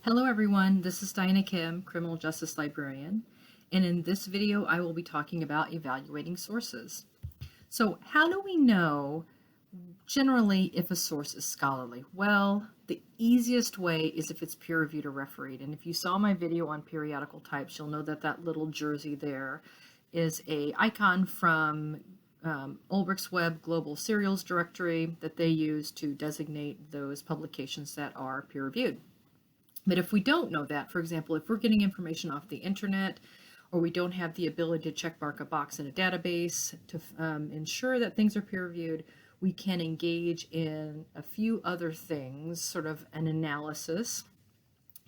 Hello everyone, this is Diana Kim, Criminal Justice Librarian, and in this video I will be talking about evaluating sources. So how do we know generally if a source is scholarly? Well, the easiest way is if it's peer-reviewed or refereed, and if you saw my video on periodical types, you'll know that that little jersey there is a icon from Ulbricht's Web Global Serials Directory that they use to designate those publications that are peer-reviewed. But if we don't know that, for example, if we're getting information off the internet, or we don't have the ability to checkmark a box in a database to ensure that things are peer-reviewed, we can engage in a few other things, sort of an analysis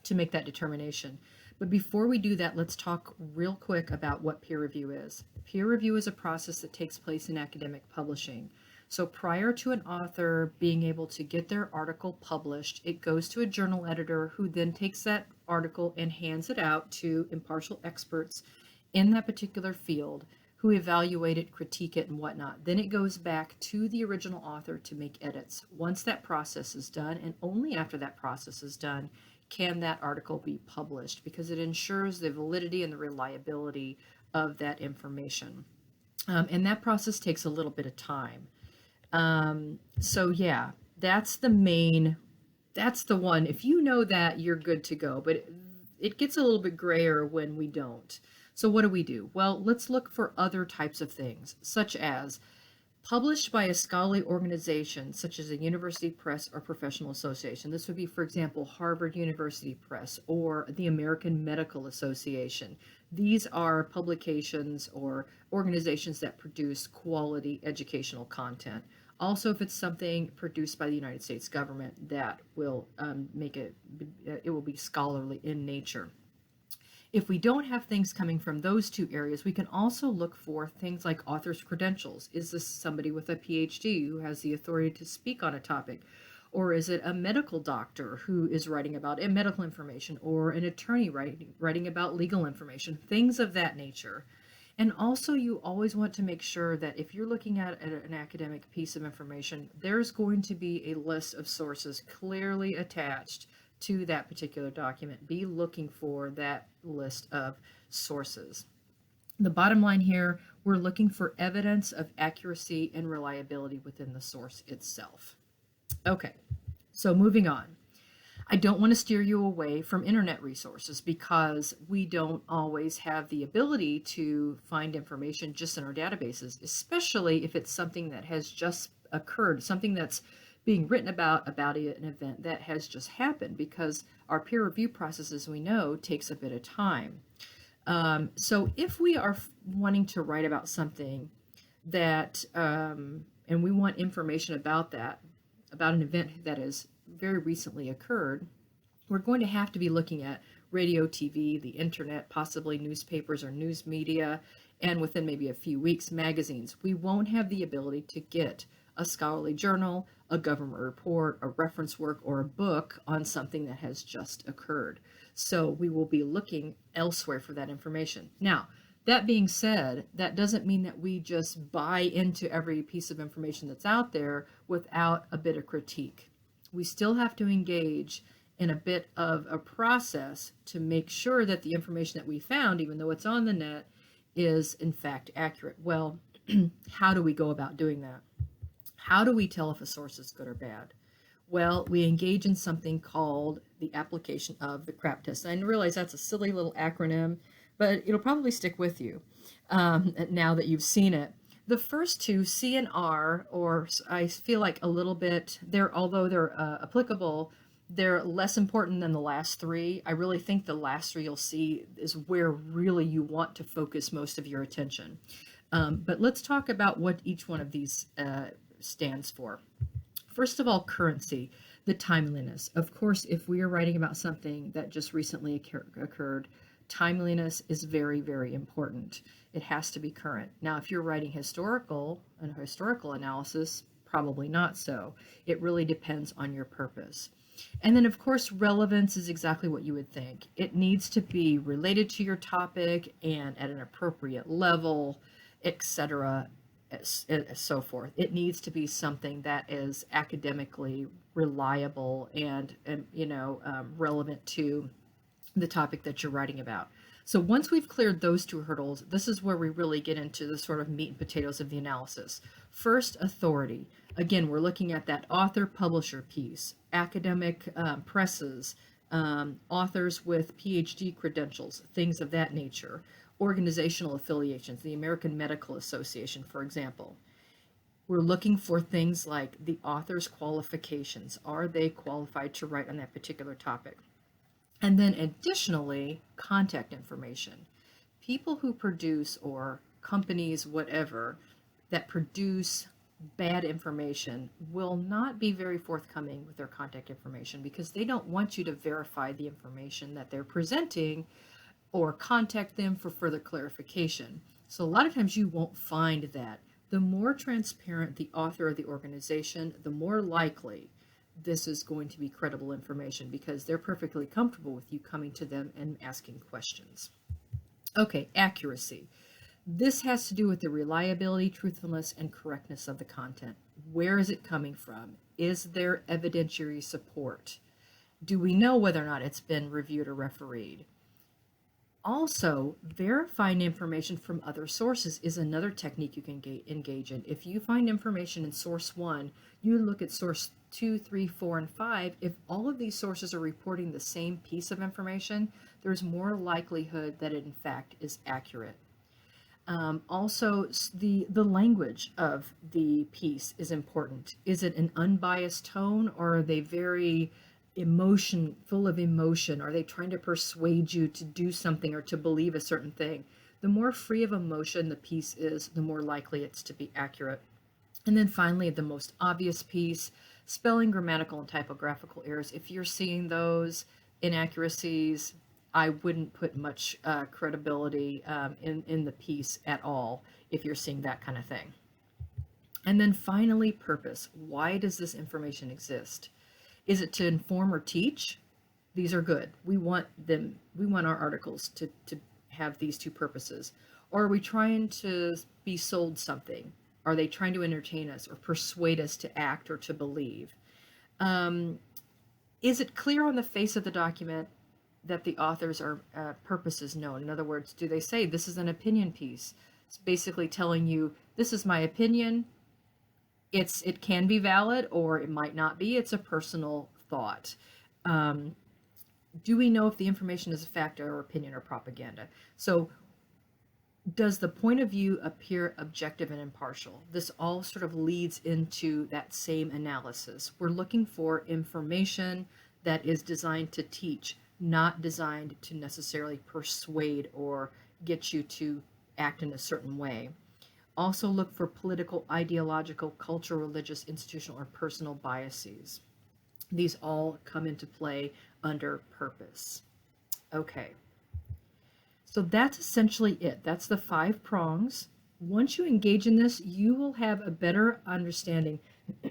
to make that determination. But before we do that, let's talk real quick about what peer review is. Peer review is a process that takes place in academic publishing. So prior to an author being able to get their article published, it goes to a journal editor who then takes that article and hands it out to impartial experts in that particular field who evaluate it, critique it, and whatnot. Then it goes back to the original author to make edits. Once that process is done, and only after that process is done, can that article be published, because it ensures the validity and the reliability of that information. And that process takes a little bit of time. So yeah, that's the one. If you know that, you're good to go, but it gets a little bit grayer when we don't. So what do? Well, let's look for other types of things, such as published by a scholarly organization, such as a university press or professional association. This would be, for example, Harvard University Press or the American Medical Association. These are publications or organizations that produce quality educational content. Also, if it's something produced by the United States government, that will it will be scholarly in nature. If we don't have things coming from those two areas, we can also look for things like author's credentials. Is this somebody with a PhD who has the authority to speak on a topic? Or is it a medical doctor who is writing about medical information, or an attorney writing about legal information, things of that nature. And also, you always want to make sure that if you're looking at an academic piece of information, there's going to be a list of sources clearly attached to that particular document. Be looking for that list of sources. The bottom line here, we're looking for evidence of accuracy and reliability within the source itself. Okay, so moving on. I don't want to steer you away from internet resources, because we don't always have the ability to find information just in our databases, especially if it's something that has just occurred, something that's being written about an event that has just happened, because our peer review process, as we know, takes a bit of time. So if we are wanting to write about something that, and we want information about that, about an event that has very recently occurred, we're going to have to be looking at radio, TV, the internet, possibly newspapers or news media, and within maybe a few weeks, magazines. We won't have the ability to get a scholarly journal, a government report, a reference work, or a book on something that has just occurred. So we will be looking elsewhere for that information. Now, that being said, that doesn't mean that we just buy into every piece of information that's out there without a bit of critique. We still have to engage in a bit of a process to make sure that the information that we found, even though it's on the net, is in fact accurate. Well, how do we go about doing that? How do we tell if a source is good or bad? Well, we engage in something called the application of the CRAP test. And I realize that's a silly little acronym, but it'll probably stick with you now that you've seen it. The first two, C and R, or I feel like a little bit, although they're applicable, they're less important than the last three. I really think the last three you'll see is where really you want to focus most of your attention. But let's talk about what each one of these stands for. First of all, currency, the timeliness. Of course, if we are writing about something that just recently occurred, timeliness is very, very important. It has to be current. Now, if you're writing historical analysis, probably not so. It really depends on your purpose. And then, of course, relevance is exactly what you would think. It needs to be related to your topic and at an appropriate level, etc., so forth. It needs to be something that is academically reliable and relevant to the topic that you're writing about. So once we've cleared those two hurdles, this is where we really get into the sort of meat and potatoes of the analysis. First, authority. Again, we're looking at that author-publisher piece, academic presses, authors with PhD credentials, things of that nature, organizational affiliations, the American Medical Association, for example. We're looking for things like the author's qualifications. Are they qualified to write on that particular topic? And then additionally, contact information. People who produce, or companies, whatever, that produce bad information will not be very forthcoming with their contact information because they don't want you to verify the information that they're presenting or contact them for further clarification. So a lot of times you won't find that. The more transparent the author or the organization, the more likely this is going to be credible information because they're perfectly comfortable with you coming to them and asking questions. Okay, accuracy. This has to do with the reliability, truthfulness, and correctness of the content. Where is it coming from? Is there evidentiary support? Do we know whether or not it's been reviewed or refereed? Also, verifying information from other sources is another technique you can engage in. If you find information in source 1, you look at source 2, 3, 4, and 5. If all of these sources are reporting the same piece of information, there's more likelihood that it in fact is accurate. Also, the language of the piece is important. Is it an unbiased tone, or are they very full of emotion? Are they trying to persuade you to do something or to believe a certain thing? The more free of emotion the piece is, the more likely it's to be accurate. And then finally, the most obvious piece, spelling, grammatical, and typographical errors. If you're seeing those inaccuracies, I wouldn't put much credibility in the piece at all if you're seeing that kind of thing. And then finally, purpose. Why does this information exist? Is it to inform or teach? These are good. We want our articles to have these two purposes. Or are we trying to be sold something? Are they trying to entertain us or persuade us to act or to believe? Is it clear on the face of the document that the author's purpose is known? In other words, do they say this is an opinion piece? It's basically telling you, this is my opinion. It can be valid or it might not be. It's a personal thought. Do we know if the information is a fact or opinion or propaganda? So does the point of view appear objective and impartial? This all sort of leads into that same analysis. We're looking for information that is designed to teach, not designed to necessarily persuade or get you to act in a certain way. Also look for political, ideological, cultural, religious, institutional, or personal biases. These all come into play under purpose. Okay. So that's essentially it. That's the 5 prongs. Once you engage in this, you will have a better understanding,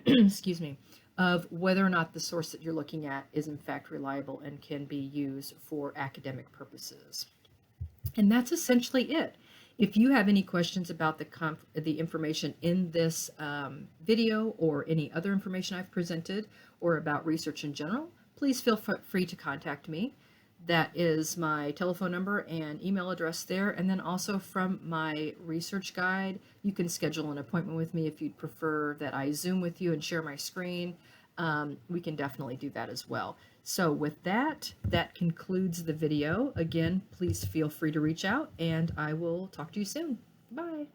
excuse me, of whether or not the source that you're looking at is in fact reliable and can be used for academic purposes. And that's essentially it. If you have any questions about the information in this video or any other information I've presented or about research in general, please feel free to contact me. That is my telephone number and email address there. And then also from my research guide, you can schedule an appointment with me if you'd prefer that I Zoom with you and share my screen. We can definitely do that as well. So with that, that concludes the video. Again, please feel free to reach out and I will talk to you soon. Bye.